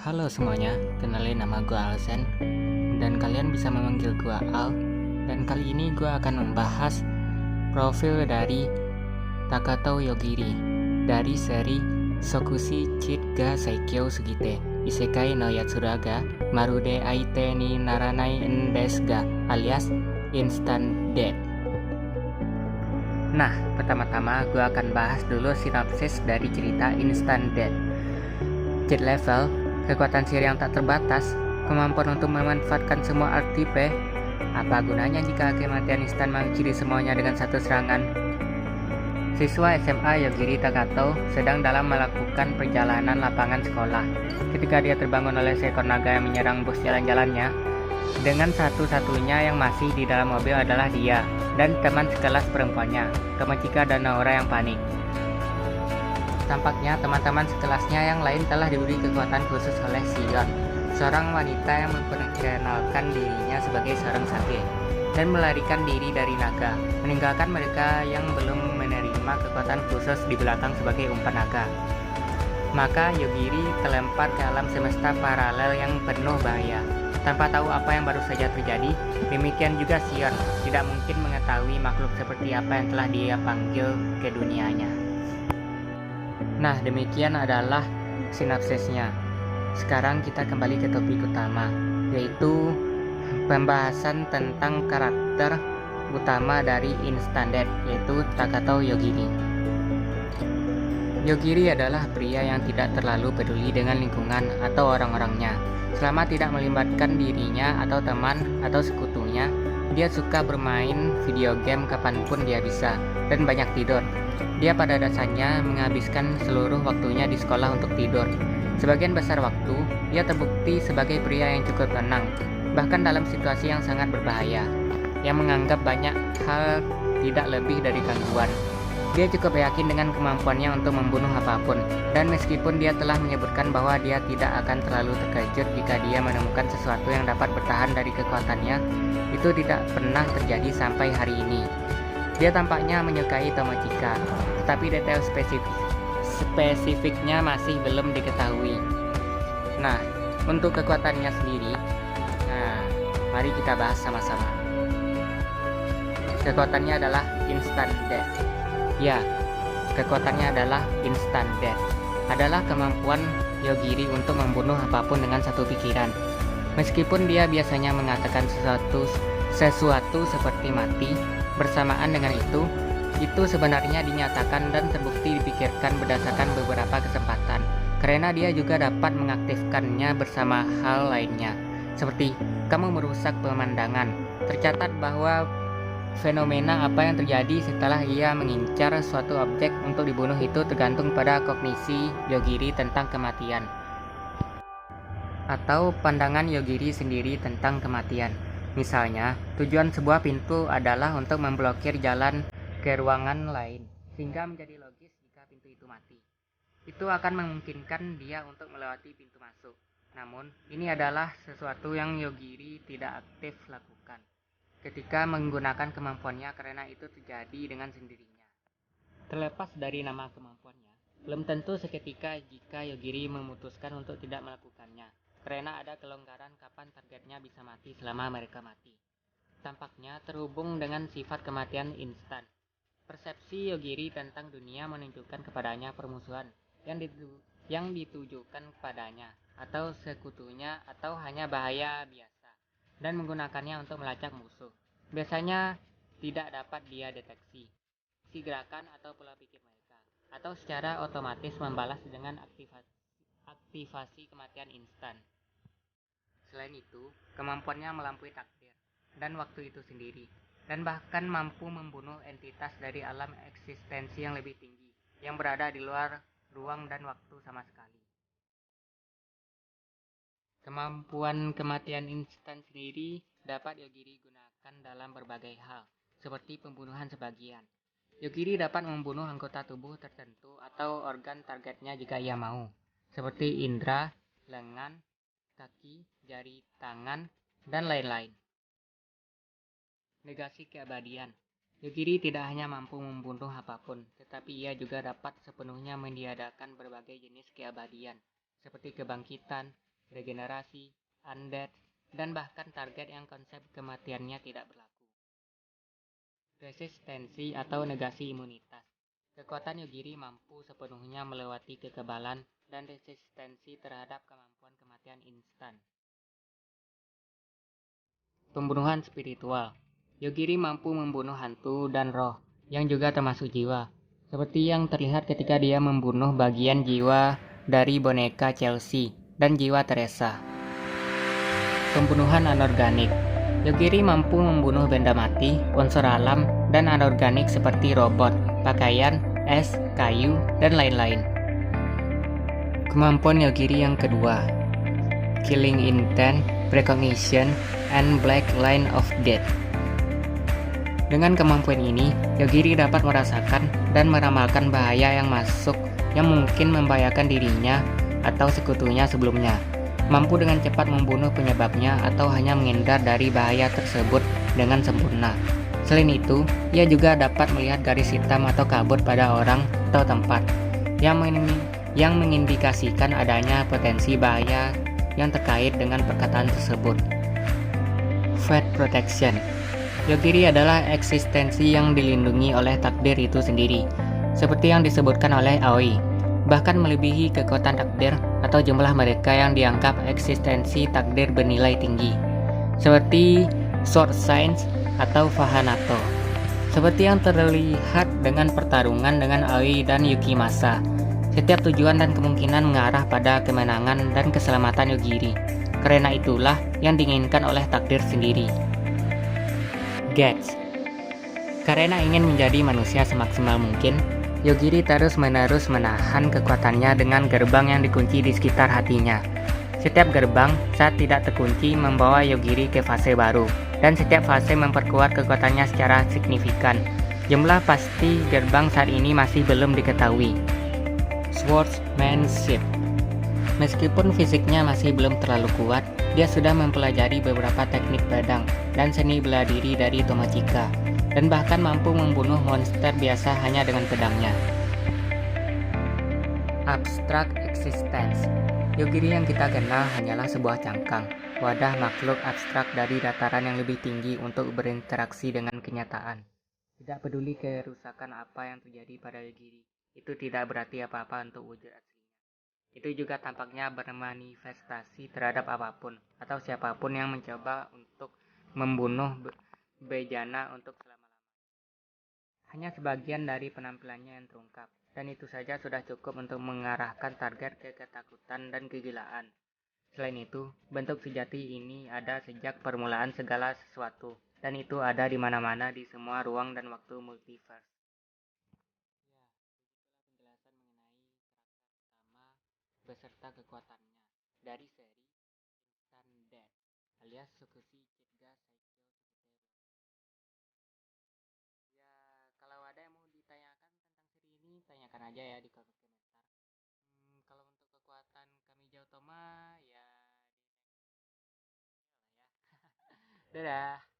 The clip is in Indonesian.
Halo semuanya, kenalin nama gue Alzen dan kalian bisa memanggil gue Al. Dan kali ini gue akan membahas profil dari Takato Yogiri dari seri Sokushi Cheat ga Saikyo Sugite Isekai no Yatsuraga Marude Aite ni Naranai en Desu ga alias Instant Death. Nah, pertama-tama gue akan bahas dulu sinopsis dari cerita Instant Death. Cheat level, kekuatan sihir yang tak terbatas, kemampuan untuk memanfaatkan semua artipe. Apa gunanya jika kematian instan mengakhiri semuanya dengan satu serangan? Siswa SMA Yogiri Takato sedang dalam melakukan perjalanan lapangan sekolah ketika dia terbangun oleh seekor naga yang menyerang bus jalan-jalannya. Dengan satu-satunya yang masih di dalam mobil adalah dia dan teman sekelas perempuannya, Tomochika dan Naora yang panik. Tampaknya teman-teman sekelasnya yang lain telah diberi kekuatan khusus oleh Sion, seorang wanita yang memperkenalkan dirinya sebagai seorang sage, dan melarikan diri dari naga, meninggalkan mereka yang belum menerima kekuatan khusus di belakang sebagai umpan naga. Maka Yogiri terlempar ke alam semesta paralel yang penuh bahaya. Tanpa tahu apa yang baru saja terjadi, demikian juga Sion tidak mungkin mengetahui makhluk seperti apa yang telah dia panggil ke dunianya. Nah, demikian adalah sinopsisnya. Sekarang kita kembali ke topik utama, yaitu pembahasan tentang karakter utama dari Instant Death, yaitu Takato Yogiri. Yogiri adalah pria yang tidak terlalu peduli dengan lingkungan atau orang-orangnya. Selama tidak melibatkan dirinya atau teman atau sekutunya, dia suka bermain video game kapanpun dia bisa, dan banyak tidur. Dia pada dasarnya menghabiskan seluruh waktunya di sekolah untuk tidur. Sebagian besar waktu, dia terbukti sebagai pria yang cukup tenang, bahkan dalam situasi yang sangat berbahaya, yang menganggap banyak hal tidak lebih dari gangguan. Dia cukup yakin dengan kemampuannya untuk membunuh apapun, dan meskipun dia telah menyebutkan bahwa dia tidak akan terlalu terkejut jika dia menemukan sesuatu yang dapat bertahan dari kekuatannya, itu tidak pernah terjadi sampai hari ini. Dia tampaknya menyukai Tomochika, tetapi detail spesifiknya masih belum diketahui. Nah, untuk kekuatannya sendiri, mari kita bahas sama-sama. Kekuatannya adalah Instant Death. Ya, kekuatannya adalah Instant Death. Adalah kemampuan Yogiri untuk membunuh apapun dengan satu pikiran. Meskipun dia biasanya mengatakan sesuatu seperti mati, bersamaan dengan itu sebenarnya dinyatakan dan terbukti dipikirkan berdasarkan beberapa kesempatan, karena dia juga dapat mengaktifkannya bersama hal lainnya, seperti kamu merusak pemandangan. Tercatat bahwa fenomena apa yang terjadi setelah ia mengincar suatu objek untuk dibunuh itu tergantung pada kognisi Yogiri tentang kematian, atau pandangan Yogiri sendiri tentang kematian. Misalnya, tujuan sebuah pintu adalah untuk memblokir jalan ke ruangan lain, sehingga menjadi logis jika pintu itu mati. Itu akan memungkinkan dia untuk melewati pintu masuk. Namun, ini adalah sesuatu yang Yogiri tidak aktif lakukan ketika menggunakan kemampuannya, karena itu terjadi dengan sendirinya. Terlepas dari nama kemampuannya, belum tentu seketika jika Yogiri memutuskan untuk tidak melakukannya, karena ada kelonggaran kapan targetnya bisa mati selama mereka mati. Tampaknya terhubung dengan sifat kematian instan. Persepsi Yogiri tentang dunia menunjukkan kepadanya permusuhan yang ditujukan kepadanya, atau sekutunya, atau hanya bahaya biasa, dan menggunakannya untuk melacak musuh. Biasanya tidak dapat dia deteksi si gerakan atau pola pikir mereka, atau secara otomatis membalas dengan aktivasi kematian instan. Selain itu, kemampuannya melampaui takdir dan waktu itu sendiri, dan bahkan mampu membunuh entitas dari alam eksistensi yang lebih tinggi, yang berada di luar ruang dan waktu sama sekali. Kemampuan kematian instan sendiri dapat Yogiri gunakan dalam berbagai hal, seperti pembunuhan sebagian. Yogiri dapat membunuh anggota tubuh tertentu atau organ targetnya jika ia mau, seperti indera, lengan, kaki, jari tangan, dan lain-lain. Negasi keabadian. Yogiri tidak hanya mampu membunuh apapun, tetapi ia juga dapat sepenuhnya meniadakan berbagai jenis keabadian, seperti kebangkitan, regenerasi, undead, dan bahkan target yang konsep kematiannya tidak berlaku. Resistensi atau negasi imunitas. Kekuatan Yugiri mampu sepenuhnya melewati kekebalan dan resistensi terhadap kemampuan kematian instan. Pembunuhan spiritual. Yugiri mampu membunuh hantu dan roh, yang juga termasuk jiwa. Seperti yang terlihat ketika dia membunuh bagian jiwa dari boneka Chelsea dan jiwa Teresa. Pembunuhan anorganik. Yugiri mampu membunuh benda mati, unsur alam, dan anorganik seperti robot, pakaian, es, kayu, dan lain-lain. Kemampuan Yugiri yang kedua, Killing Intent, Precognition, and Black Line of Death. Dengan kemampuan ini, Yugiri dapat merasakan dan meramalkan bahaya yang masuk yang mungkin membahayakan dirinya atau sekutunya sebelumnya. Mampu dengan cepat membunuh penyebabnya atau hanya menghindar dari bahaya tersebut dengan sempurna. Selain itu, ia juga dapat melihat garis hitam atau kabut pada orang atau tempat yang mengindikasikan adanya potensi bahaya yang terkait dengan perkataan tersebut. Fate Protection. Yugiri adalah eksistensi yang dilindungi oleh takdir itu sendiri, seperti yang disebutkan oleh Aoi. Bahkan melebihi kekuatan takdir atau jumlah mereka yang dianggap eksistensi takdir bernilai tinggi, seperti Sword Science atau Fahanato. Seperti yang terlihat dengan pertarungan dengan Aoi dan Yukimasa, setiap tujuan dan kemungkinan mengarah pada kemenangan dan keselamatan Yugiri. Karena itulah yang diinginkan oleh takdir sendiri. Gates. Karena ingin menjadi manusia semaksimal mungkin, Yugiri terus-menerus menahan kekuatannya dengan gerbang yang dikunci di sekitar hatinya. Setiap gerbang saat tidak terkunci membawa Yugiri ke fase baru, dan setiap fase memperkuat kekuatannya secara signifikan. Jumlah pasti gerbang saat ini masih belum diketahui. Swordsmanship. Meskipun fisiknya masih belum terlalu kuat, dia sudah mempelajari beberapa teknik pedang dan seni bela diri dari Tomochika, dan bahkan mampu membunuh monster biasa hanya dengan pedangnya. Abstract Existence. Yugiri yang kita kenal hanyalah sebuah cangkang, wadah makhluk abstrak dari dataran yang lebih tinggi untuk berinteraksi dengan kenyataan. Tidak peduli kerusakan apa yang terjadi pada Yugiri, itu tidak berarti apa-apa untuk wujud aslinya. Itu juga tampaknya bermanifestasi terhadap apapun atau siapapun yang mencoba untuk membunuh bejana untuk selama-lamanya. Hanya sebagian dari penampilannya yang terungkap, dan itu saja sudah cukup untuk mengarahkan target ke ketakutan dan kegilaan. Selain itu, bentuk sejati ini ada sejak permulaan segala sesuatu, dan itu ada di mana-mana di semua ruang dan waktu multiverse. Penjelasan mengenai karakter utama beserta kekuatannya dari seri Instant Death alias Tsukushi Chitga Saikyo Tsukutero. Ya, kalau ada yang mau ditanyakan tentang seri ini, tanyakan aja ya di kolom komentar. Kalau untuk kekuatan Kamiya Otoma ya di next ya. Dadah.